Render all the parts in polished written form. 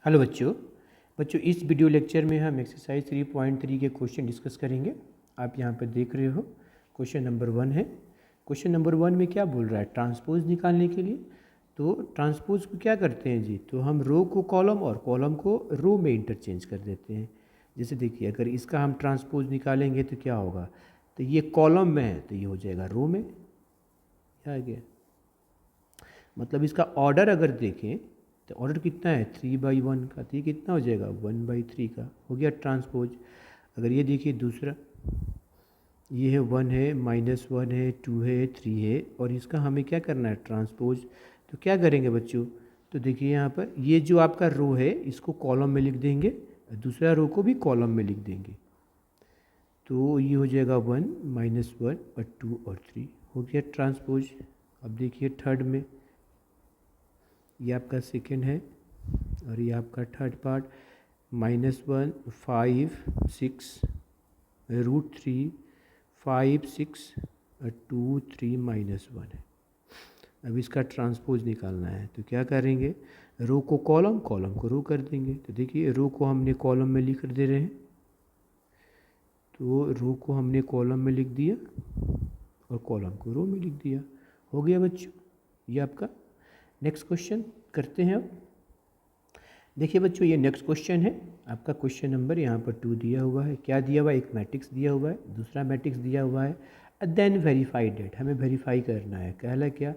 Hello बच्चों। इस video lecture में हम एक्सरसाइज 3.3 के क्वेश्चन डिस्कस करेंगे। आप यहाँ पर देख रहे हो क्वेश्चन नंबर 1 है। क्वेश्चन नंबर 1 में क्या बोल रहा है, ट्रांसपोज निकालने के लिए। तो ट्रांसपोज को क्या करते हैं जी, तो हम रो को कॉलम और कॉलम को रो में इंटरचेंज कर देते हैं। जैसे देखिए, अगर इसका हम ट्रांसपोज निकालेंगे तो क्या होगा, तो ये कॉलम में है तो ये हो जाएगा रो में। क्या आ गया, मतलब इसका ऑर्डर अगर देखें तो ऑर्डर कितना है 3/1 का, तो ये कितना हो जाएगा 1/3 का, हो गया ट्रांसपोज। अगर ये देखिए दूसरा, ये है 1 है, -1 है, 2 है, 3 है, और इसका हमें क्या करना है ट्रांसपोज। तो क्या करेंगे बच्चों, तो देखिए यहाँ पर ये जो आपका रो है इसको कॉलम में लिख देंगे, दूसरा रो को भी कॉलम में लिख देंगे। तो ये हो जाएगा 1, -1 और 2 और 3, हो गया ट्रांसपोज। अब देखिए थर्ड में, ये आपका सेकेंड है और ये आपका थर्ड पार्ट, -1 5 6 √3 5 6 और 2 3 -1 है। अब इसका ट्रांसपोज निकालना है तो क्या करेंगे, रो को कॉलम, कॉलम को रो कर देंगे। तो देखिए रो को हमने कॉलम में लिख दे रहे हैं, तो रो को हमने कॉलम में लिख दिया और कॉलम को रो में लिख दिया। हो गया बच्चों ये आपका। नेक्स्ट क्वेश्चन करते हैं। अब देखिए बच्चों, ये नेक्स्ट क्वेश्चन है आपका। क्वेश्चन नंबर यहाँ पर 2 दिया हुआ है। क्या दिया हुआ है, एक मैट्रिक्स दिया हुआ है, दूसरा मैट्रिक्स दिया हुआ है, देन वेरीफाई डेट, हमें वेरीफाई करना है। कहला क्या,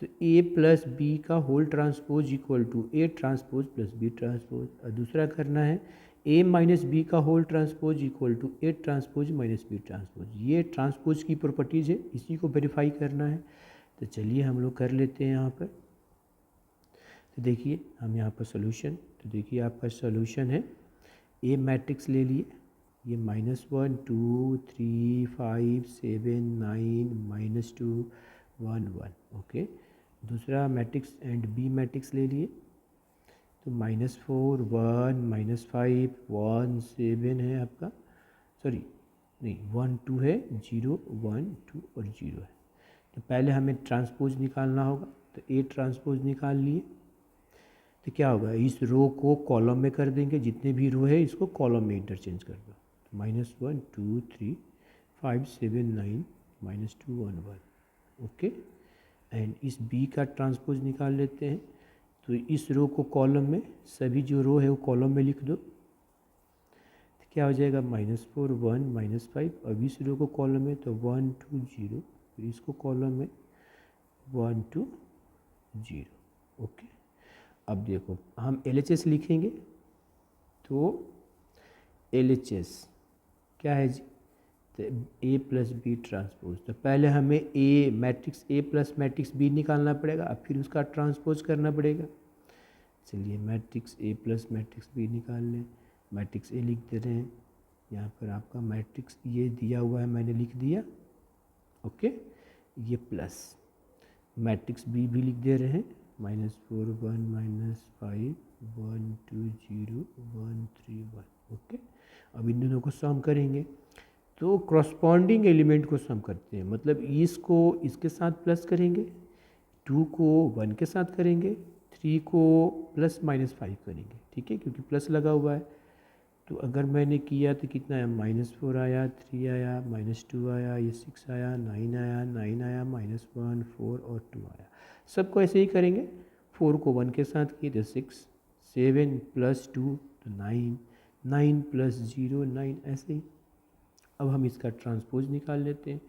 तो A + B का whole transpose equal to A transpose plus B transpose, और दूसरा करना है A - B का whole transpose equal to A transpose minus B transpose. ये ट्रांसपोज की प्रॉपर्टीज़ है, इसी को वेरीफाई करना है। तो चलिए हम लोग कर लेते हैं यहाँ पर। तो देखिए हम यहाँ पर सोल्यूशन, तो देखिए आपका सोल्यूशन है, ए मैट्रिक्स ले लिए, ये -1 2 3 5 7 9 -2 1 1, ओके। दूसरा मैट्रिक्स एंड बी मैट्रिक्स ले लिए, तो -4 1 -5 1 7 है आपका, सॉरी नहीं 1 2 है, 0 1 2 और 0 है। तो पहले हमें ट्रांसपोज निकालना होगा, तो ए ट्रांसपोज निकाल लिए। तो क्या होगा, इस रो को कॉलम में कर देंगे, जितने भी रो है इसको कॉलम में इंटरचेंज कर दो। तो -1 2 3 5 7 9 -2 1 1, ओके। एंड इस बी का ट्रांसपोज निकाल लेते हैं, तो इस रो को कॉलम में, सभी जो रो है वो कॉलम में लिख दो। तो क्या हो जाएगा -4 1 -5, अब इस रो को कॉलम में तो 1 2 0, फिर इसको कॉलम में 1 2 0, ओके। अब देखो हम LHS लिखेंगे, तो LHS क्या है जी, तो A + B ट्रांसपोज। तो पहले हमें A matrix A plus matrix B निकालना पड़ेगा, अब फिर उसका ट्रांसपोज करना पड़ेगा। चलिए matrix A plus matrix B निकाल लें। मैट्रिक्स A लिख दे रहे हैं, यहाँ पर आपका मैट्रिक्स ये दिया हुआ है, मैंने लिख दिया, ओके। ये प्लस मैट्रिक्स B भी लिख दे रहे हैं, -4 1 -5 1 2 0 1 3 1, ओके। अब इन दोनों को सम करेंगे, तो क्रॉसपॉन्डिंग एलिमेंट को सम करते हैं, मतलब इसको इसके साथ प्लस करेंगे, 2 को 1 के साथ करेंगे, 3 को +-5 करेंगे, ठीक है, क्योंकि प्लस लगा हुआ है। तो अगर मैंने किया तो कितना है, -4 आया, 3 आया, -2 आया, ये 6 आया, 9 आया, 9 आया, -1 4 और 2 आया। सबको ऐसे ही करेंगे। 4 को 1 के साथ किए तो 6, 7 + 2 तो 9, 9 + 0 9, ऐसे ही। अब हम इसका ट्रांसपोज निकाल लेते हैं,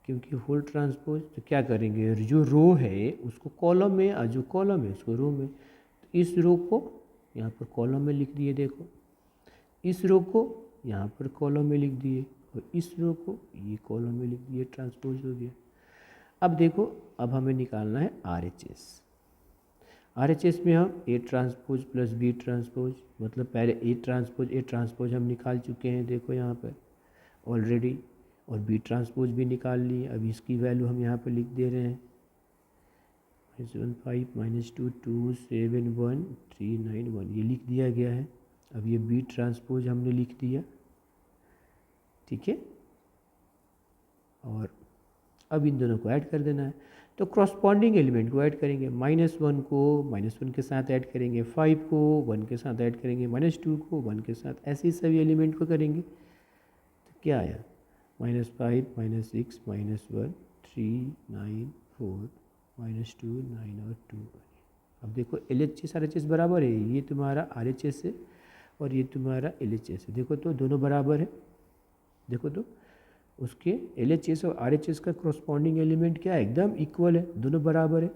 क्योंकि होल ट्रांसपोज, तो क्या करेंगे, जो रो है उसको कॉलम में और जो कॉलम है उसको रो में। तो इस रो को यहाँ पर कॉलम में लिख दिए, देखो इस रो को यहाँ पर कॉलम में लिख दिए और इस रो को ये कॉलम में लिख दिए, ट्रांसपोज हो गया। अब देखो, अब हमें निकालना है RHS। RHS में हम A transpose plus B transpose, मतलब पहले A ट्रांसपोज हम निकाल चुके हैं, देखो यहाँ पर ऑलरेडी, और B ट्रांसपोज भी निकाल लिए। अब इसकी वैल्यू हम यहाँ पर लिख दे रहे हैं, 5 -2 2 7 1 3 9 1, ये लिख दिया गया है। अब ये B ट्रांसपोज हमने लिख दिया, ठीक है, और अब इन दोनों को ऐड कर देना है। तो क्रॉसपॉन्डिंग एलिमेंट को ऐड करेंगे, -1 को -1 के साथ ऐड करेंगे, 5 को 1 के साथ ऐड करेंगे, -2 को 1 के साथ, ऐसे ही सभी एलिमेंट को करेंगे। तो क्या आया, -5 -6 -1 3 9 4 -2 9 और 2। अब देखो LHS RHS बराबर है, ये तुम्हारा RHS है और ये तुम्हारा LHS है। देखो तो दोनों बराबर है, देखो तो उसके LHS और RHS का क्रॉसपॉन्डिंग एलिमेंट क्या है, एकदम इक्वल है, दोनों बराबर है।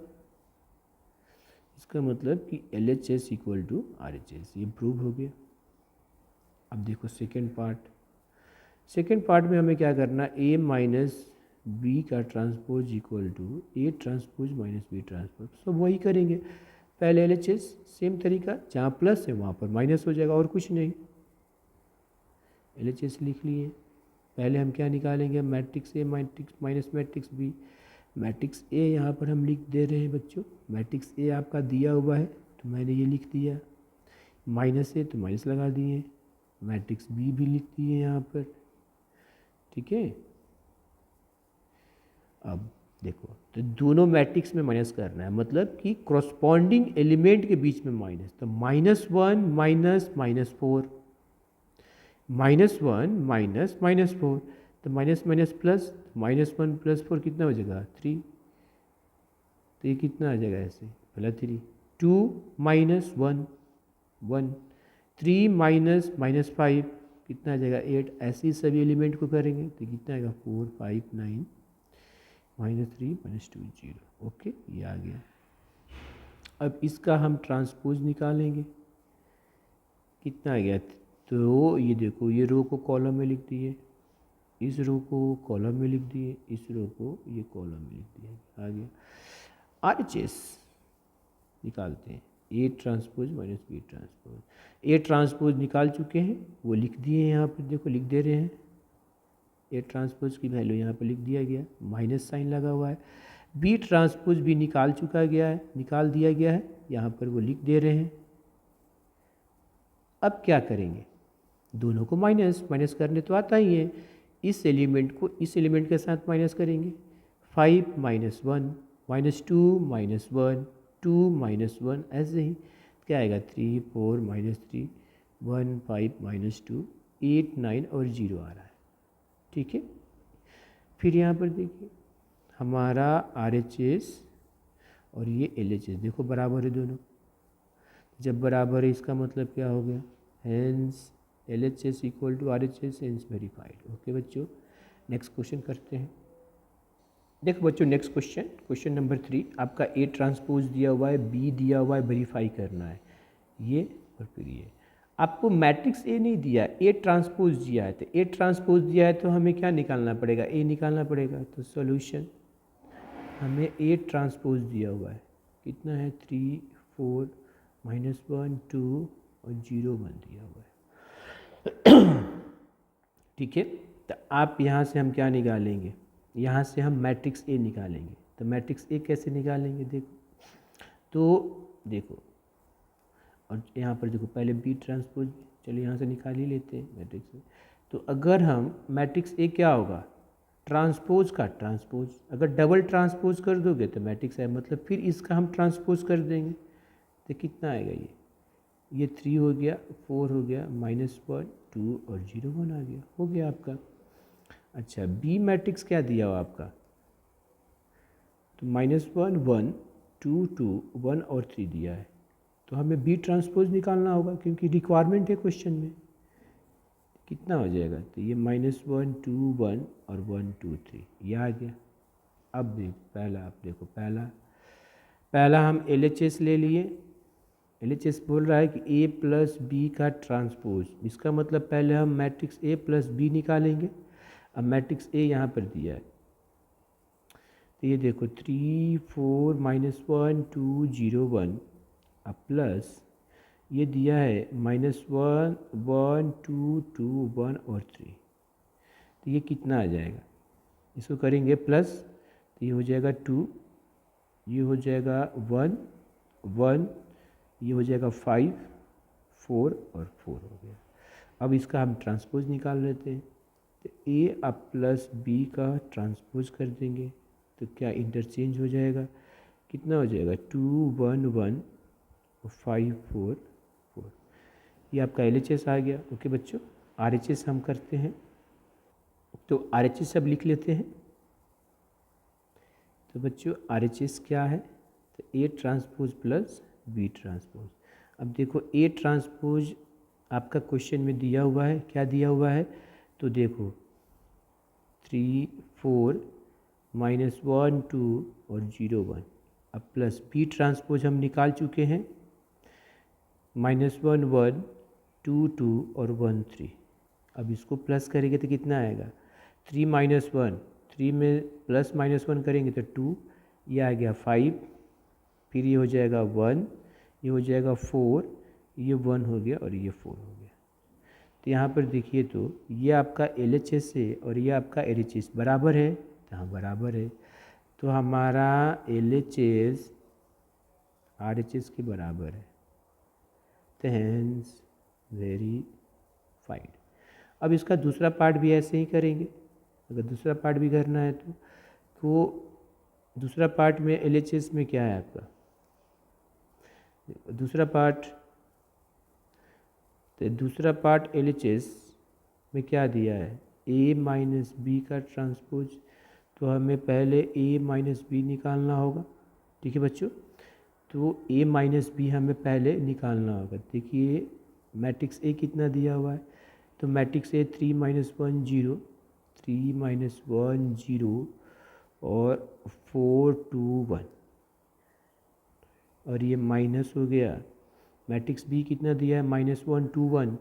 इसका मतलब कि LHS इक्वल टू RHS, ये प्रूव हो गया। अब देखो सेकेंड पार्ट में हमें क्या करना, A माइनस बी का transpose equal to A transpose minus B transpose, सब वही करेंगे। पहले LHS सेम तरीका, जहाँ प्लस है वहाँ पर माइनस हो जाएगा और कुछ नहीं। LHS लिख लिए, पहले हम क्या निकालेंगे, matrix A minus matrix B। Matrix A यहाँ पर हम लिख दे रहे हैं बच्चों, मैट्रिक्स A आपका दिया हुआ है तो मैंने ये लिख दिया, माइनस है तो माइनस लगा दिए, मैट्रिक्स B भी लिख दिए यहाँ पर, ठीक है। अब देखो तो दोनों मैट्रिक्स में माइनस करना है, मतलब कि क्रॉसपॉन्डिंग एलिमेंट के बीच में माइनस, तो -1 माइनस -4, -1 माइनस -4, तो माइनस माइनस प्लस, -1 + 4 कितना हो जाएगा 3, तो ये कितना आ जाएगा ऐसे पहला 3, 2 माइनस 1 1, 3 माइनस -5 कितना आ जाएगा 8, ऐसे ही सभी एलिमेंट को करेंगे तो कितना आएगा 4 5 9 -3 -2 0। ओके, ये आ गया। अब इसका हम ट्रांसपोज निकालेंगे, कितना आ गया, तो ये देखो ये रो को कॉलम में लिख दिए, इस रो को कॉलम में लिख दिए, इस रो को ये कॉलम में लिख दिए, आ गया। RHS निकालते हैं, A transpose minus B transpose, A transpose निकाल चुके हैं, वो लिख दिए हैं यहाँ पर, देखो लिख दे रहे हैं, A ट्रांसपोज की वैल्यू यहाँ पर लिख दिया गया, माइनस साइन लगा हुआ है। B ट्रांसपोज भी निकाल दिया गया है, यहाँ पर वो लिख दे रहे हैं। अब क्या करेंगे, दोनों को माइनस करने तो आता ही है, इस एलिमेंट को इस एलिमेंट के साथ माइनस करेंगे, 5 -1 -2 -1 2 -1, ऐसे ही क्या आएगा 3 4 -3 1 5 -2 8 9 और 0 आ रहा है, ठीक है। फिर यहाँ पर देखिए हमारा RHS और ये LHS देखो बराबर है दोनों, जब बराबर है इसका मतलब क्या हो गया, hence LHS equal to RHS, hence verified. Okay बच्चों, नेक्स्ट क्वेश्चन करते हैं। देखो बच्चों नेक्स्ट क्वेश्चन नंबर 3, आपका A ट्रांसपोज दिया हुआ है, B दिया हुआ है, वेरीफाई करना है ये, और फिर ये आपको मैट्रिक्स A नहीं दिया, A ट्रांसपोज दिया है, तो A ट्रांसपोज दिया है तो हमें क्या निकालना पड़ेगा, A निकालना पड़ेगा। तो सॉल्यूशन, हमें A ट्रांसपोज दिया हुआ है, कितना है 3 4 -1 2 और 0 1 दिया हुआ है, ठीक है। तो आप यहाँ से हम क्या निकालेंगे, यहाँ से हम मैट्रिक्स A निकालेंगे। तो मैट्रिक्स A कैसे निकालेंगे, देखो और यहाँ पर देखो पहले B ट्रांसपोज, चलिए यहाँ से निकाल ही लेते हैं मैट्रिक्स A। तो अगर हम मैट्रिक्स A क्या होगा, ट्रांसपोज का ट्रांसपोज, अगर डबल ट्रांसपोज कर दोगे तो मैट्रिक्स A, मतलब फिर इसका हम ट्रांसपोज कर देंगे, तो कितना आएगा ये 3 हो गया, 4 हो गया, -1 2 और 0 1 आ गया, हो गया आपका। अच्छा B मैट्रिक्स क्या दिया हो आपका, तो -1 1 2 2 1 और 3 दिया है, तो हमें B ट्रांसपोज निकालना होगा क्योंकि रिक्वायरमेंट है क्वेश्चन में। कितना हो जाएगा, तो ये -1 2 1 और 1 2 3 ये आ गया। अब देखो पहला हम LHS ले लिए, LHS बोल रहा है कि A प्लस B का ट्रांसपोज, इसका मतलब पहले हम मैट्रिक्स A प्लस B निकालेंगे। अब मैट्रिक्स A यहाँ पर दिया है, तो ये देखो 3 4 -1 2 0 1, अब प्लस ये दिया है -1 1 2 2 1 और 3, तो ये कितना आ जाएगा, इसको करेंगे प्लस, तो ये हो जाएगा 2, ये हो जाएगा 1 1, ये हो जाएगा 5 4 और 4 हो गया। अब इसका हम ट्रांसपोज निकाल लेते हैं, तो A अब प्लस B का ट्रांसपोज कर देंगे, तो क्या इंटरचेंज हो जाएगा, कितना हो जाएगा 2 1 1 5 4 4। ये आपका LHS आ गया। ओके बच्चों, RHS हम करते हैं, तो RHS सब लिख लेते हैं। तो बच्चों RHS क्या है, तो A transpose plus B transpose. अब देखो A ट्रांसपोज आपका क्वेश्चन में दिया हुआ है, क्या दिया हुआ है, तो देखो 3 4 -1 2 और 0 1। अब प्लस B ट्रांसपोज हम निकाल चुके हैं, -1 1 2 2 और 1 3। अब इसको प्लस करेंगे तो कितना आएगा, 3 -1, 3 में प्लस -1 करेंगे तो 2, ये आ गया 5, फिर ये हो जाएगा 1, ये हो जाएगा 4, ये 1 हो गया और ये 4 हो गया। तो यहाँ पर देखिए, तो ये आपका LHS है और ये आपका RHS बराबर है, तो हाँ बराबर है। तो हमारा LHS RHS के बराबर है, तो हैंस वेरीफाइड। अब इसका दूसरा पार्ट भी ऐसे ही करेंगे। अगर दूसरा पार्ट भी करना है तो दूसरा पार्ट में LHS में क्या है आपका, दूसरा पार्ट, तो दूसरा पार्ट LHS में क्या दिया है, A माइनस बी का ट्रांसपोज। तो हमें पहले A माइनस बी निकालना होगा। ठीक है बच्चों, तो A माइनस बी हमें पहले निकालना होगा। देखिए मैट्रिक्स A कितना दिया हुआ है, तो मैट्रिक्स A 3 -1 0, 3 -1 0 और 4 2 1, और ये माइनस हो गया। मैट्रिक्स B कितना दिया है, -1 2 1,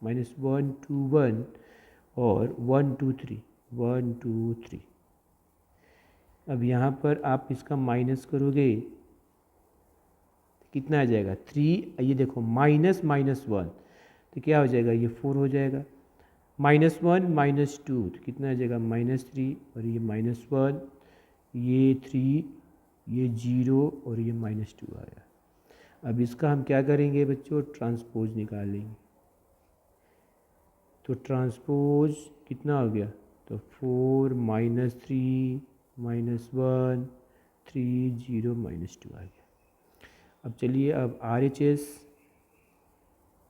-1 2 1 और 1 2 3, 1 2 3। अब यहाँ पर आप इसका माइनस करोगे कितना आ जाएगा 3, ये देखो माइनस -1, तो क्या हो जाएगा, ये 4 हो जाएगा। -1 -2 तो कितना आ जाएगा -3, और ये -1, ये 3, ये 0 और ये -2 आया। अब इसका हम क्या करेंगे बच्चों, ट्रांसपोज निकालेंगे। तो ट्रांसपोज कितना हो गया, तो 4 -3 -1 3 0 -2 आ गया। अब चलिए, अब RHS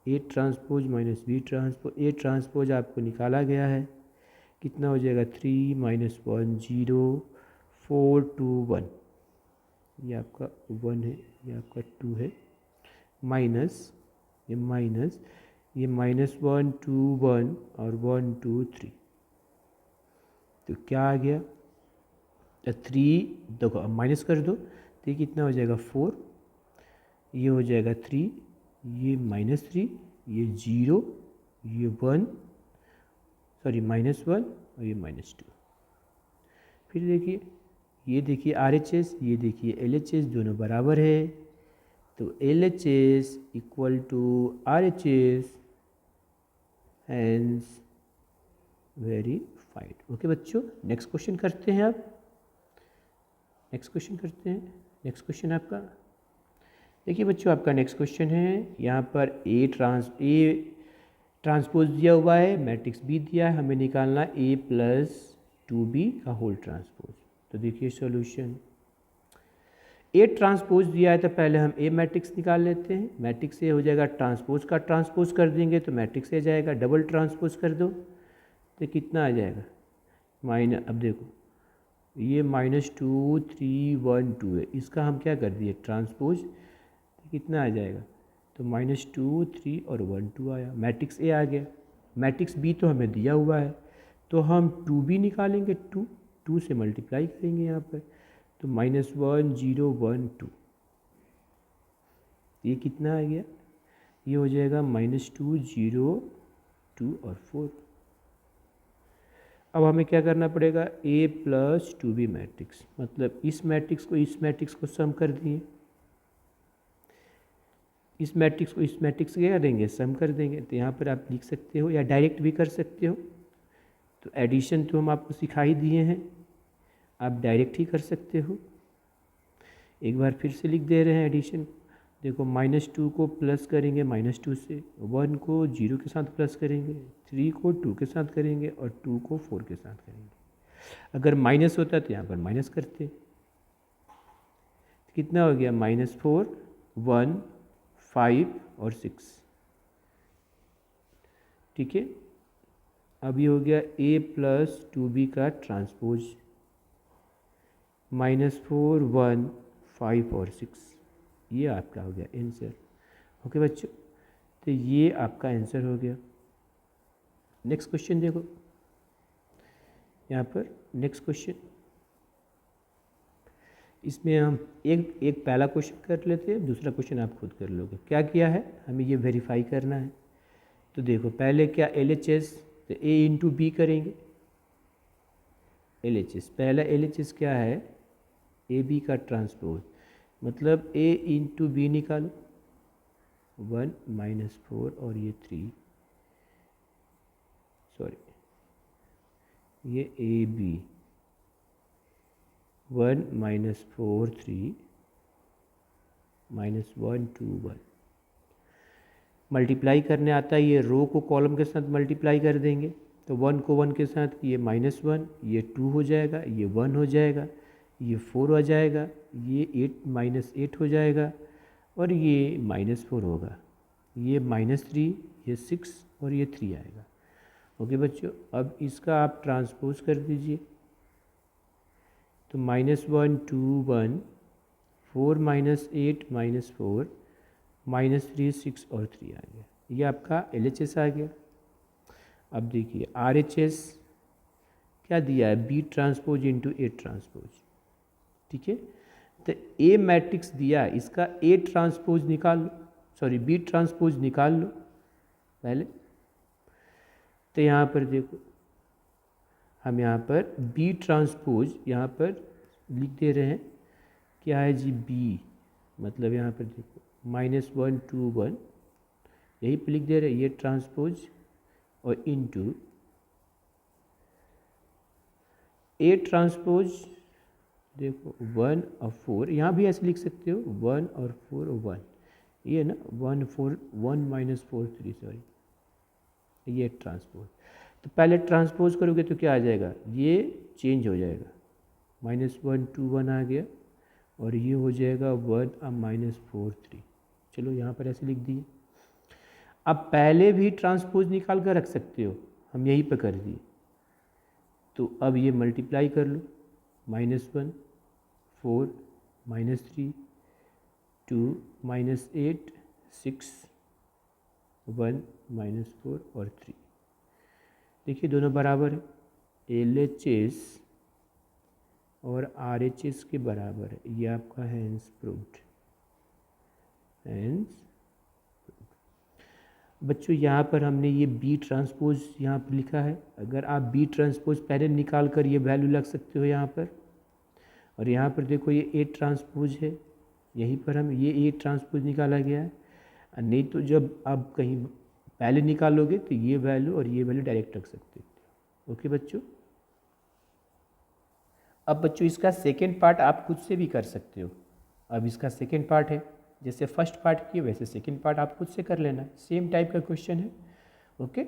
A transpose minus B transpose, A transpose आपको निकाला गया है, कितना हो जाएगा 3 -1 0 4 2 1, ये आपका 1 है, ये आपका 2 है, माइनस ये -1 2 1 और 1 2 3। तो क्या आ गया, तो 3 देखो अब माइनस कर दो, तो ये कितना हो जाएगा 4, ये हो जाएगा 3, ये -3, ये 0, ये 1, सॉरी -1 और ये -2। फिर देखिए, ये देखिए RHS, ये देखिए LHS, दोनों बराबर है। तो LHS equal to RHS, hence verified. Okay बच्चों, नेक्स्ट क्वेश्चन करते हैं। अब नेक्स्ट क्वेश्चन करते हैं। नेक्स्ट क्वेश्चन आपका देखिए बच्चों, आपका नेक्स्ट क्वेश्चन है, यहाँ पर A ट्रांसपोज दिया हुआ है, मैट्रिक्स B दिया है, हमें निकालना A + 2B का होल ट्रांसपोज। तो देखिए सॉल्यूशन, A ट्रांसपोज दिया है तो पहले हम A मैट्रिक्स निकाल लेते हैं। मैट्रिक्स A हो जाएगा, ट्रांसपोज का ट्रांसपोज कर देंगे तो मैट्रिक्स A जाएगा, डबल ट्रांसपोज कर दो तो कितना आ जाएगा अब देखो ये -2 3 1 2 है, इसका हम क्या कर दिए ट्रांसपोज, तो कितना आ जाएगा, तो -2 3 और 1 2 आया, मैट्रिक्स A आ गया। मैट्रिक्स B तो हमें दिया हुआ है, तो हम 2B निकालेंगे, 2 से मल्टीप्लाई करेंगे यहाँ पर, तो -1 0 1 2, ये कितना आ गया, ये हो जाएगा -2 0 2 और 4। अब हमें क्या करना पड़ेगा, A + 2B मैट्रिक्स, मतलब इस मैट्रिक्स को सम कर दिए, इस मैट्रिक्स को इस मैट्रिक्स से क्या करेंगे, सम कर देंगे। तो यहाँ पर आप लिख सकते हो या डायरेक्ट भी कर सकते हो। तो एडिशन तो हम आपको सिखा ही दिए हैं, आप डायरेक्ट ही कर सकते हो। एक बार फिर से लिख दे रहे हैं एडिशन, देखो -2 को प्लस करेंगे -2 से, 1 को 0 के साथ प्लस करेंगे, 3 को 2 के साथ करेंगे और 2 को 4 के साथ करेंगे। अगर माइनस होता तो यहाँ पर माइनस करते। कितना हो गया, -4, 1, 5 और 6, ठीक है। अब ये हो गया a + 2b का ट्रांसपोज, -4, 1, 5 और 6, ये आपका हो गया आंसर। ओके बच्चों, तो ये आपका आंसर हो गया। नेक्स्ट क्वेश्चन देखो यहाँ पर, नेक्स्ट क्वेश्चन, इसमें हम एक पहला क्वेश्चन कर लेते हैं, दूसरा क्वेश्चन आप खुद कर लोगे। क्या किया है, हमें ये वेरीफाई करना है। तो देखो पहले क्या LHS, तो A × B करेंगे। LHS, पहला LHS क्या है, AB का ट्रांसपोज, मतलब A × B निकालो, 1 -4 और ये 3, सॉरी ये AB 1 -4 3 -1 2 1, मल्टीप्लाई करने आता है। ये रो को कॉलम के साथ मल्टीप्लाई कर देंगे, तो 1 को 1 के साथ, ये -1, ये 2 हो जाएगा, ये 1 हो जाएगा, ये 4 हो जाएगा, ये 8 हो जाएगा, और ये -4 होगा, ये -3, ये 6 और ये 3 आएगा। ओके बच्चों, अब इसका आप ट्रांसपोज कर दीजिए, तो -1 2 1, 4 -8 -4, -3 6 और 3 आ गया, ये आपका LHS आ गया। अब देखिए RHS क्या दिया है, B ट्रांसपोज × A ट्रांसपोज, ठीक है। तो A मैट्रिक्स दिया है, इसका A ट्रांसपोज निकाल लो, सॉरी B ट्रांसपोज निकाल लो पहले। तो यहाँ पर देखो, हम यहाँ पर B ट्रांसपोज यहाँ पर लिख दे रहे हैं, क्या है जी, B, मतलब यहाँ पर देखो -1 2 1, यही पे लिख दे रहे हैं, ये ट्रांसपोज, और इनटू A ट्रांसपोज, देखो 1 और 4, यहाँ भी ऐसे लिख सकते हो, 1 और 4 और 1, ये ना 1 4 1 -4 3, सॉरी, ये ट्रांसपोज। तो पहले ट्रांसपोज करोगे तो क्या आ जाएगा, ये चेंज हो जाएगा, -1 2 1 आ गया, और ये हो जाएगा 1 और -4 3। चलो यहाँ पर ऐसे लिख दिए। अब पहले भी ट्रांसपोज निकाल कर रख सकते हो, हम यहीं पर कर दिए। तो अब ये मल्टीप्लाई कर लो, -1 4 -3 2 -8 6 1 -4 और 3। देखिए दोनों बराबर है, LHS और RHS के बराबर है, ये आपका हैंस प्रूव्ड, हैंस। बच्चों यहाँ पर हमने ये B ट्रांसपोज यहाँ पर लिखा है, अगर आप B ट्रांसपोज पहले निकाल कर ये वैल्यू लग सकते हो यहाँ पर, और यहाँ पर देखो ये A ट्रांसपोज है, यहीं पर हम ये A ट्रांसपोज निकाला गया है। नहीं तो जब आप कहीं पहले निकालोगे तो ये वैल्यू और ये वैल्यू डायरेक्ट रख सकते हो। ओके बच्चों, अब बच्चों इसका सेकेंड पार्ट आप खुद से भी कर सकते हो। अब इसका सेकेंड पार्ट है, जैसे फर्स्ट पार्ट किए वैसे सेकेंड पार्ट आप खुद से कर लेना, सेम टाइप का क्वेश्चन है। ओके।